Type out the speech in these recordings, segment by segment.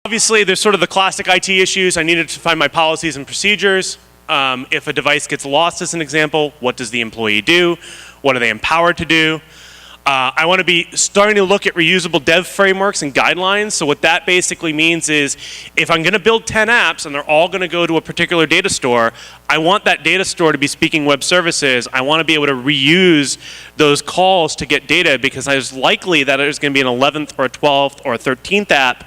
Obviously, there's sort of the classic IT issues. I needed to find my policies and procedures. If a device gets lost, as an example, what does the employee do? What are they empowered to do? I want to be starting to look at reusable dev frameworks and guidelines. So what that basically means is if I'm going to build 10 apps and they're all going to go to a particular data store, I want that data store to be speaking web services. I want to be able to reuse those calls to get data because it's likely that there's going to be an 11th or a 12th or a 13th app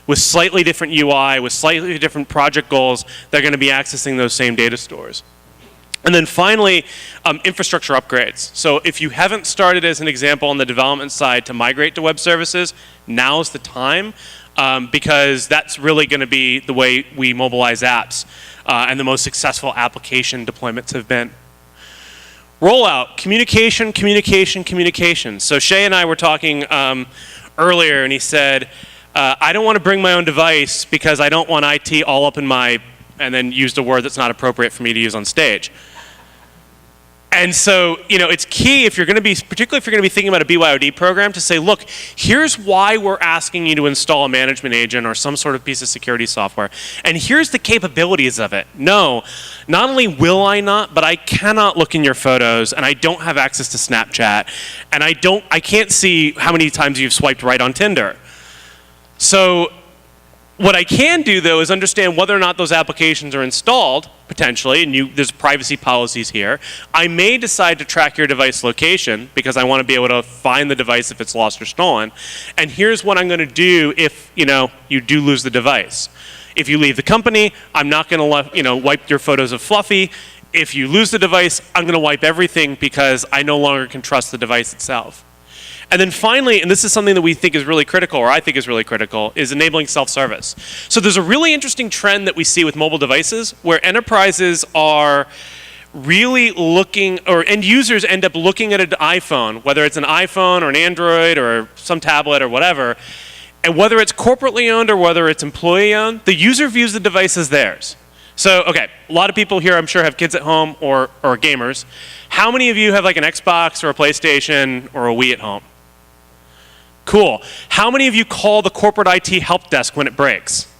with slightly different UI, with slightly different project goals that are going to be accessing those same data stores. And then finally, infrastructure upgrades. So if you haven't started, as an example, on the development side to migrate to web services, now's the time because that's really going to be the way we mobilize apps and the most successful application deployments have been. Rollout, communication, communication, communication. So Shay and I were talking earlier and he said, I don't want to bring my own device because I don't want IT all up in my, and then used a word that's not appropriate for me to use on stage. And so, it's key if you're going to be, particularly if you're going to be thinking about a BYOD program, to say, look, here's why we're asking you to install a management agent or some sort of piece of security software. And here's the capabilities of it. No, not only will I not, but I cannot look in your photos and I don't have access to Snapchat and I can't see how many times you've swiped right on Tinder. So what I can do, though, is understand whether or not those applications are installed, potentially, and there's privacy policies here. I may decide to track your device location because I want to be able to find the device if it's lost or stolen. And here's what I'm going to do if, you do lose the device. If you leave the company, I'm not going to, wipe your photos of Fluffy. If you lose the device, I'm going to wipe everything because I no longer can trust the device itself. And then finally, and this is something that we think is really critical, or I think is really critical, is enabling self-service. So there's a really interesting trend that we see with mobile devices where enterprises are really looking, or end users end up looking at an iPhone, whether it's an iPhone or an Android or some tablet or whatever, and whether it's corporately owned or whether it's employee owned, the user views the device as theirs. So, okay, a lot of people here I'm sure have kids at home or gamers. How many of you have like an Xbox or a PlayStation or a Wii at home? Cool. How many of you call the corporate IT help desk when it breaks?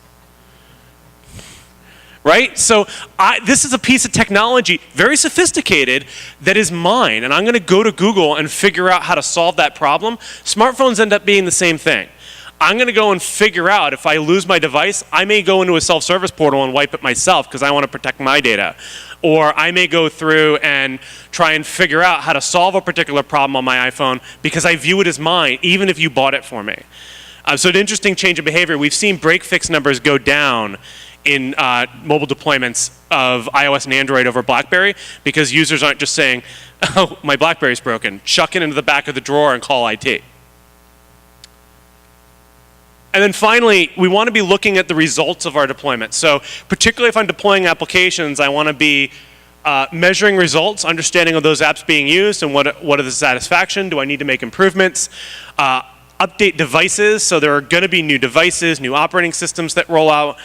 Right? So this is a piece of technology, very sophisticated, that is mine. And I'm going to go to Google and figure out how to solve that problem. Smartphones end up being the same thing. I'm going to go and figure out if I lose my device, I may go into a self-service portal and wipe it myself because I want to protect my data. Or I may go through and try and figure out how to solve a particular problem on my iPhone because I view it as mine, even if you bought it for me. So an interesting change of behavior. We've seen break-fix numbers go down in mobile deployments of iOS and Android over BlackBerry because users aren't just saying, oh, my BlackBerry's broken. Chuck it into the back of the drawer and call IT. And then finally, we want to be looking at the results of our deployment. So particularly if I'm deploying applications, I want to be measuring results, understanding of those apps being used and what are the satisfaction, do I need to make improvements, update devices, so there are going to be new devices, new operating systems that roll out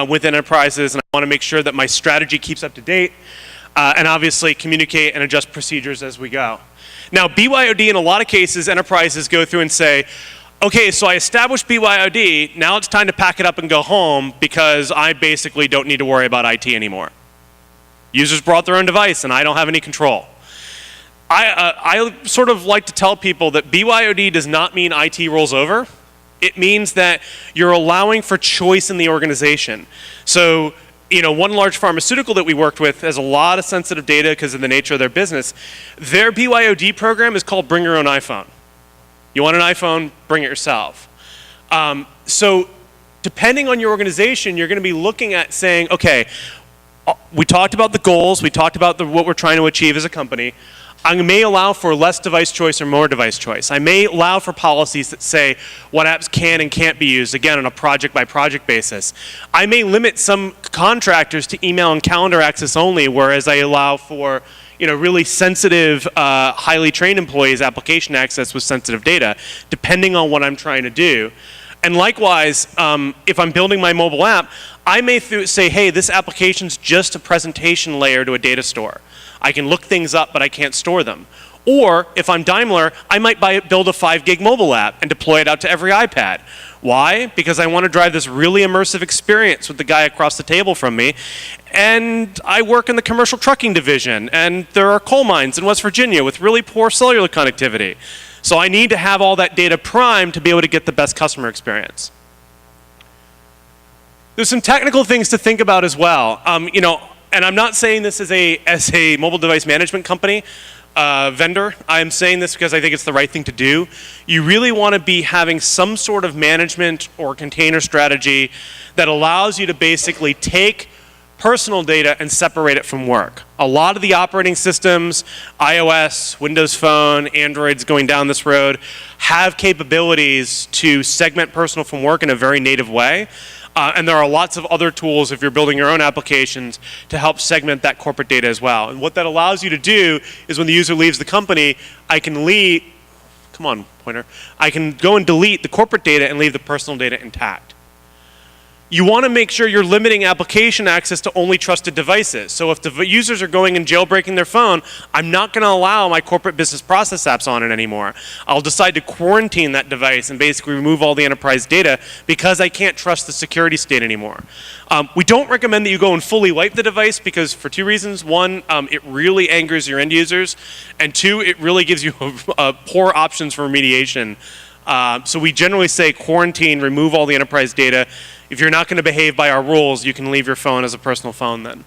with enterprises, and I want to make sure that my strategy keeps up to date, and obviously communicate and adjust procedures as we go. Now BYOD, in a lot of cases, enterprises go through and say, okay, so I established BYOD, now it's time to pack it up and go home because I basically don't need to worry about IT anymore. Users brought their own device and I don't have any control. I sort of like to tell people that BYOD does not mean IT rolls over. It means that you're allowing for choice in the organization. So, one large pharmaceutical that we worked with has a lot of sensitive data because of the nature of their business. Their BYOD program is called Bring Your Own iPhone. You want an iPhone, bring it yourself. So depending on your organization, you're going to be looking at saying, okay, we talked about the goals, we talked about what we're trying to achieve as a company. I may allow for less device choice or more device choice. I may allow for policies that say what apps can and can't be used, again, on a project by project basis. I may limit some contractors to email and calendar access only, whereas I allow for really sensitive, highly trained employees application access with sensitive data, depending on what I'm trying to do. And likewise, if I'm building my mobile app, I may say, hey, this application's just a presentation layer to a data store. I can look things up, but I can't store them. Or if I'm Daimler, I might build a 5 gig mobile app and deploy it out to every iPad. Why? Because I want to drive this really immersive experience with the guy across the table from me. And I work in the commercial trucking division, and there are coal mines in West Virginia with really poor cellular connectivity. So I need to have all that data primed to be able to get the best customer experience. There's some technical things to think about as well. And I'm not saying this as a mobile device management company vendor. I'm saying this because I think it's the right thing to do. You really want to be having some sort of management or container strategy that allows you to basically take personal data and separate it from work. A lot of the operating systems, iOS, Windows Phone, Android's going down this road, have capabilities to segment personal from work in a very native way. And there are lots of other tools if you're building your own applications to help segment that corporate data as well. And what that allows you to do is when the user leaves the company, I can go and delete the corporate data and leave the personal data intact. You want to make sure you're limiting application access to only trusted devices. So if the users are going and jailbreaking their phone, I'm not going to allow my corporate business process apps on it anymore. I'll decide to quarantine that device and basically remove all the enterprise data because I can't trust the security state anymore. We don't recommend that you go and fully wipe the device because for 2 reasons. One, it really angers your end users. And 2, it really gives you poor options for remediation. So we generally say quarantine, remove all the enterprise data. If you're not going to behave by our rules, you can leave your phone as a personal phone then.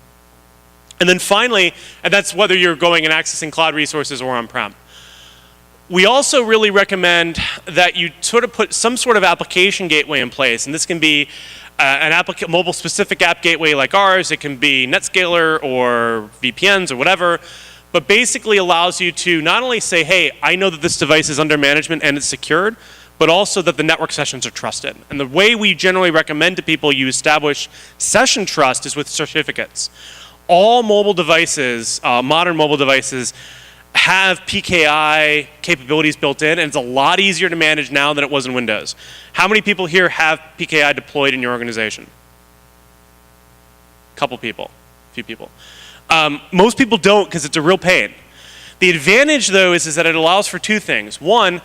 And then finally, and that's whether you're going and accessing cloud resources or on-prem. We also really recommend that you sort of put some sort of application gateway in place. And this can be an mobile-specific app gateway like ours. It can be NetScaler or VPNs or whatever. But basically allows you to not only say, hey, I know that this device is under management and it's secured, but also that the network sessions are trusted. And the way we generally recommend to people you establish session trust is with certificates. All mobile devices, modern mobile devices, have PKI capabilities built in, and it's a lot easier to manage now than it was in Windows. How many people here have PKI deployed in your organization? A couple people, a few people. Most people don't because it's a real pain. The advantage, though, is that it allows for 2 things. One,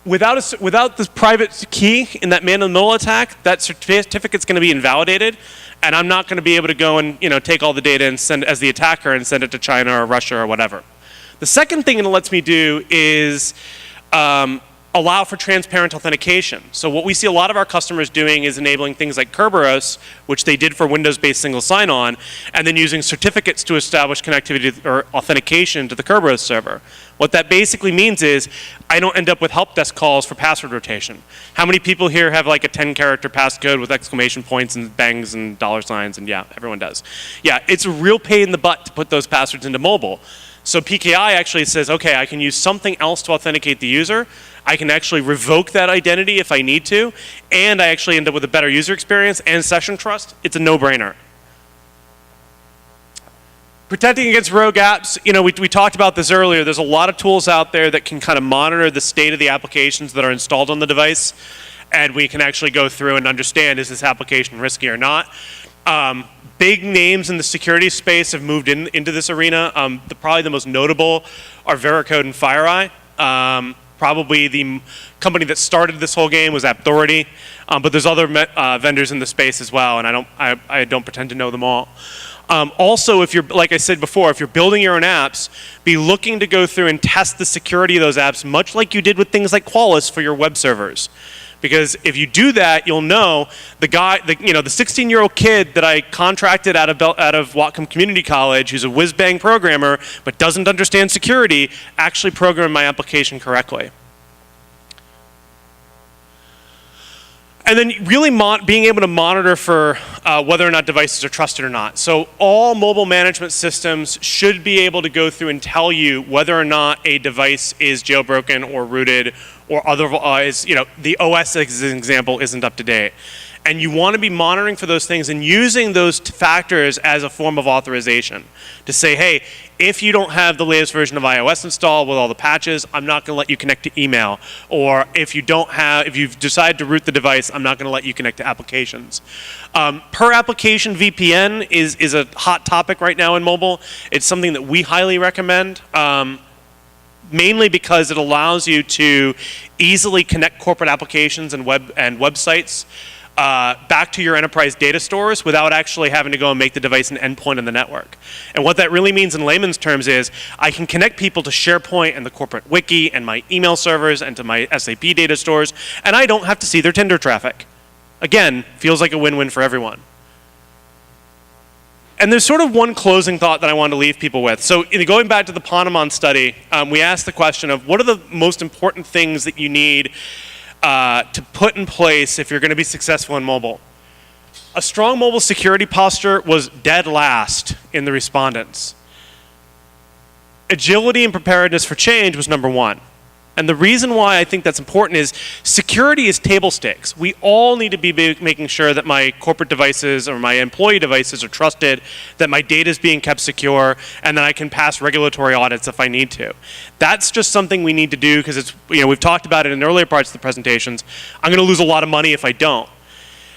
without this private key in that man-in-the-middle attack, that certificate's going to be invalidated, and I'm not going to be able to go and take all the data and send as the attacker and send it to China or Russia or whatever. The second thing it lets me do is allow for transparent authentication. So what we see a lot of our customers doing is enabling things like Kerberos, which they did for Windows-based single sign-on, and then using certificates to establish connectivity or authentication to the Kerberos server. What that basically means is I don't end up with help desk calls for password rotation. How many people here have like a 10-character passcode with exclamation points and bangs and $signs? And yeah, everyone does. Yeah, it's a real pain in the butt to put those passwords into mobile. So PKI actually says, okay, I can use something else to authenticate the user. I can actually revoke that identity if I need to, and I actually end up with a better user experience and session trust. It's a no-brainer. Protecting against rogue apps, we talked about this earlier. There's a lot of tools out there that can kind of monitor the state of the applications that are installed on the device, and we can actually go through and understand, is this application risky or not? Big names in the security space have moved into this arena. Probably the most notable are Veracode and FireEye. Probably the company that started this whole game was AppThority, but there's other vendors in the space as well, and I don't pretend to know them all. Also, if you're, like I said before, if you're building your own apps, be looking to go through and test the security of those apps, much like you did with things like Qualys for your web servers. Because if you do that, you'll know the 16-year-old kid that I contracted out of Whatcom Community College, who's a whiz-bang programmer but doesn't understand security, actually programmed my application correctly. And then really being able to monitor for whether or not devices are trusted or not. So all mobile management systems should be able to go through and tell you whether or not a device is jailbroken or rooted or otherwise, the OS as an example isn't up to date. And you want to be monitoring for those things and using those factors as a form of authorization to say, hey, if you don't have the latest version of iOS installed with all the patches, I'm not going to let you connect to email. Or if you've decided to root the device, I'm not going to let you connect to applications. Per application VPN is a hot topic right now in mobile. It's something that we highly recommend. mainly because it allows you to easily connect corporate applications and websites back to your enterprise data stores without actually having to go and make the device an endpoint in the network. And what that really means in layman's terms is I can connect people to SharePoint and the corporate wiki and my email servers and to my SAP data stores, and I don't have to see their Tinder traffic. Again, feels like a win-win for everyone. And there's sort of one closing thought that I wanted to leave people with. So going back to the Ponemon study, we asked the question of what are the most important things that you need to put in place if you're going to be successful in mobile. A strong mobile security posture was dead last in the respondents. Agility and preparedness for change was number one. And the reason why I think that's important is security is table stakes. We all need to be making sure that my corporate devices or my employee devices are trusted, that my data is being kept secure, and that I can pass regulatory audits if I need to. That's just something we need to do because it's, we've talked about it in earlier parts of the presentations. I'm going to lose a lot of money if I don't.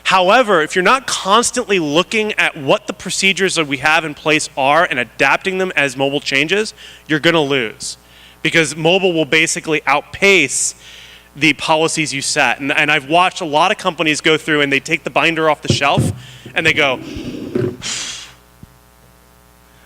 However, if you're not constantly looking at what the procedures that we have in place are and adapting them as mobile changes, you're going to lose. Because mobile will basically outpace the policies you set. And I've watched a lot of companies go through and they take the binder off the shelf and they go,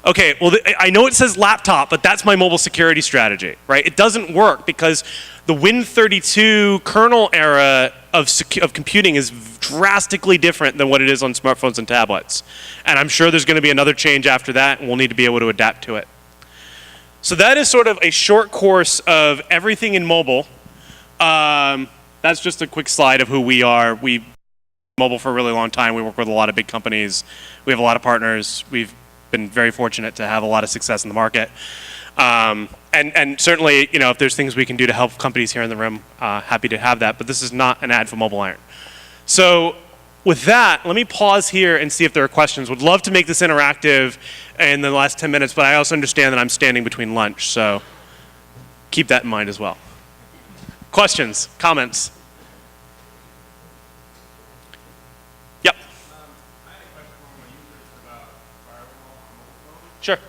okay, well, I know it says laptop, but that's my mobile security strategy, right? It doesn't work because the Win32 kernel era of computing is drastically different than what it is on smartphones and tablets. And I'm sure there's going to be another change after that, and we'll need to be able to adapt to it. So that is sort of a short course of everything in mobile. That's just a quick slide of who we are. We've been mobile for a really long time. We work with a lot of big companies. We have a lot of partners. We've been very fortunate to have a lot of success in the market. And certainly, if there's things we can do to help companies here in the room, happy to have that. But this is not an ad for Mobile Iron. So with that, let me pause here and see if there are questions. Would love to make this interactive in the last 10 minutes, but I also understand that I'm standing between lunch, so keep that in mind as well. Questions, comments? Yep. I had a question from my users about firewall on mobile phone. Sure. Is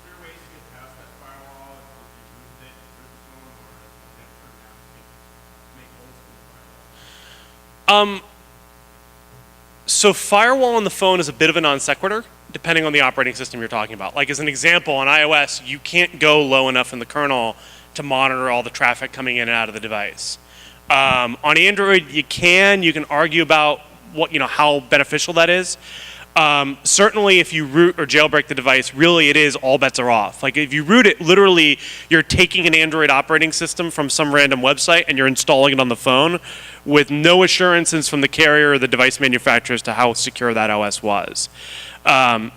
there ways to get past that firewall if you root the phone, or is it turn down to make old school firewall? So firewall on the phone is a bit of a non sequitur, depending on the operating system you're talking about. Like as an example, on iOS, you can't go low enough in the kernel to monitor all the traffic coming in and out of the device. On Android, you can argue about how beneficial that is. Certainly if you root or jailbreak the device, really it is all bets are off. Like if you root it, literally you're taking an Android operating system from some random website and you're installing it on the phone with no assurances from the carrier or the device manufacturer as to how secure that OS was.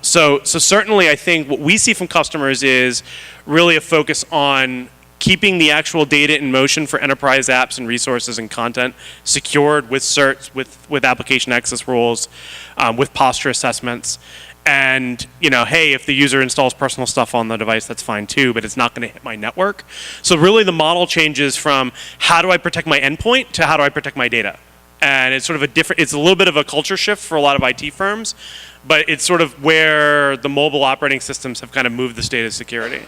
So certainly I think what we see from customers is really a focus on keeping the actual data in motion for enterprise apps and resources and content secured with certs, with application access rules, with posture assessments. And hey, if the user installs personal stuff on the device, that's fine too, but it's not going to hit my network. So really the model changes from how do I protect my endpoint to how do I protect my data. And it's sort of it's a little bit of a culture shift for a lot of IT firms, but it's sort of where the mobile operating systems have kind of moved the state of security.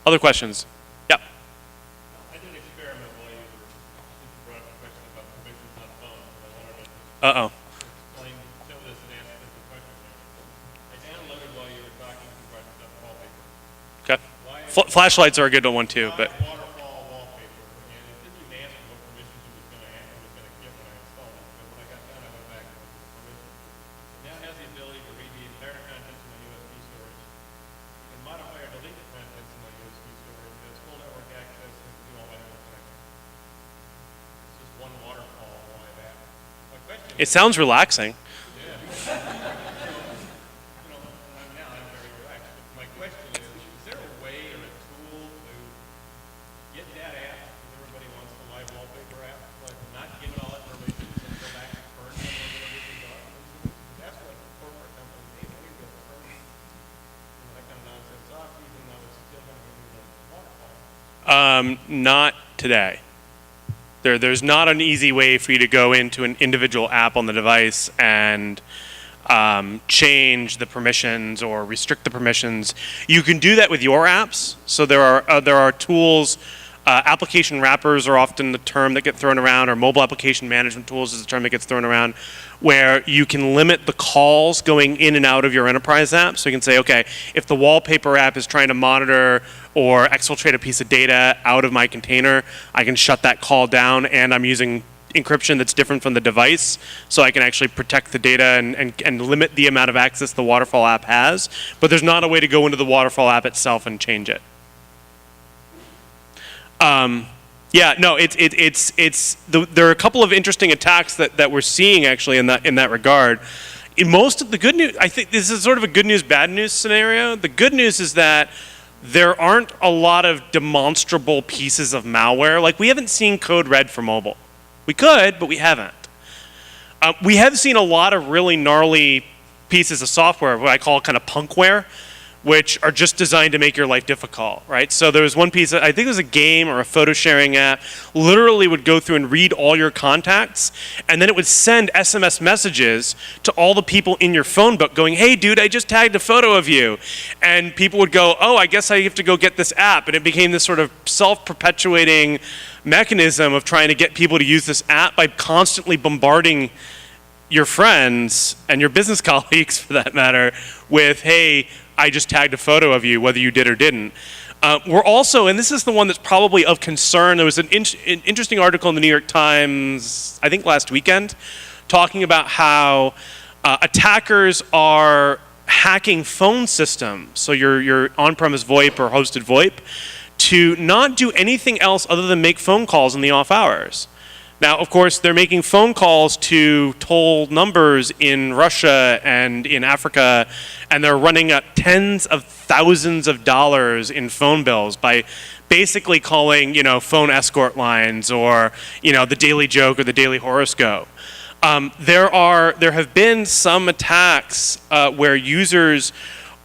Other questions? Yep. I did an experiment while you brought up the question about permissions on the phone. I wanted to explain some of this and answer different questions. I downloaded while you were talking about wallpaper. Okay. Flashlights are a good one too, but. Waterfall wallpaper, and it didn't even ask me what permissions it was going to give when I installed it. But when I got done, I went back to permissions. It now has the ability to read the entire contents of my USB storage. You can modify or delete the contents of my USB storage. It has full network access and can do all my network connections. It's just one waterfall wide app. My question It sounds relaxing. now I'm very relaxed. But my question is there a way or a tool to get that app, because everybody wants the live wallpaper app, but not give it all that permissions and go back and burn them or whatever these are? That's what the corporate companies need. They need to turn that kind of nonsense off, even though it's still going to be the waterfall. Not today. There's not an easy way for you to go into an individual app on the device and change the permissions or restrict the permissions. You can do that with your apps. So there are tools. Application wrappers are often the term that get thrown around, or mobile application management tools is the term that gets thrown around, where you can limit the calls going in and out of your enterprise app. So you can say, okay, if the wallpaper app is trying to monitor or exfiltrate a piece of data out of my container, I can shut that call down, and I'm using encryption that's different from the device, so I can actually protect the data and limit the amount of access the Waterfall app has. But there's not a way to go into the Waterfall app itself and change it. Yeah, no, there are a couple of interesting attacks that we're seeing actually in that regard. In most of the good news, I think this is sort of a good news, bad news scenario. The good news is that there aren't a lot of demonstrable pieces of malware. Like, we haven't seen code red for mobile. We could, but we haven't. We have seen a lot of really gnarly pieces of software, what I call kind of punkware, which are just designed to make your life difficult, right? So there was one piece, I think it was a game or a photo sharing app, literally would go through and read all your contacts, and then it would send SMS messages to all the people in your phone book going, hey dude, I just tagged a photo of you. And people would go, oh, I guess I have to go get this app. And it became this sort of self-perpetuating mechanism of trying to get people to use this app by constantly bombarding your friends and your business colleagues, for that matter, with, hey, I just tagged a photo of you, whether you did or didn't. We're also, and this is the one that's probably of concern, there was an interesting article in the New York Times, I think last weekend, talking about how attackers are hacking phone systems, so your on-premise VoIP or hosted VoIP, to not do anything else other than make phone calls in the off hours. Now, of course, they're making phone calls to toll numbers in Russia and in Africa, and they're running up tens of thousands of dollars in phone bills by basically calling, phone escort lines or, the Daily Joke or the Daily Horoscope. There have been some attacks where users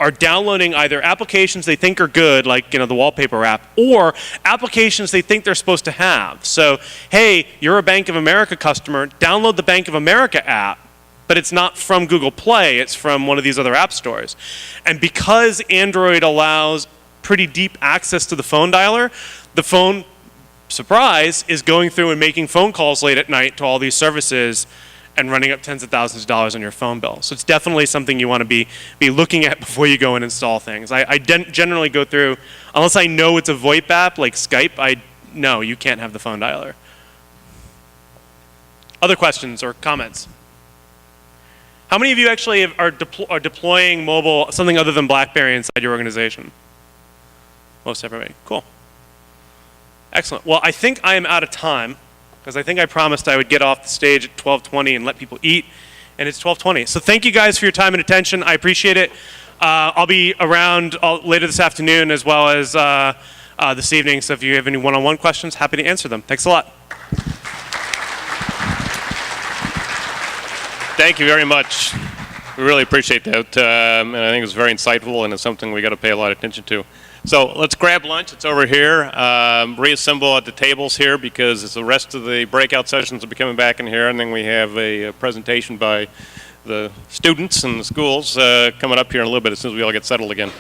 are downloading either applications they think are good, like the wallpaper app, or applications they think they're supposed to have. So, hey, you're a Bank of America customer, download the Bank of America app, but it's not from Google Play, it's from one of these other app stores. And because Android allows pretty deep access to the phone dialer, the phone, surprise, is going through and making phone calls late at night to all these services and running up tens of thousands of dollars on your phone bill. So it's definitely something you want to be looking at before you go and install things. I generally go through, unless I know it's a VoIP app like Skype, no, you can't have the phone dialer. Other questions or comments? How many of you actually are deploying mobile, something other than BlackBerry inside your organization? Most everybody, cool. Excellent, well, I think I am out of time, because I think I promised I would get off the stage at 12:20 and let people eat, and it's 12:20. So thank you guys for your time and attention. I appreciate it. I'll be around later this afternoon as well as this evening, so if you have any one-on-one questions, happy to answer them. Thanks a lot. Thank you very much. We really appreciate that, and I think it's very insightful, and it's something we got to pay a lot of attention to. So let's grab lunch. It's over here. Reassemble at the tables here, because the rest of the breakout sessions will be coming back in here, and then we have a presentation by the students and the schools coming up here in a little bit as soon as we all get settled again.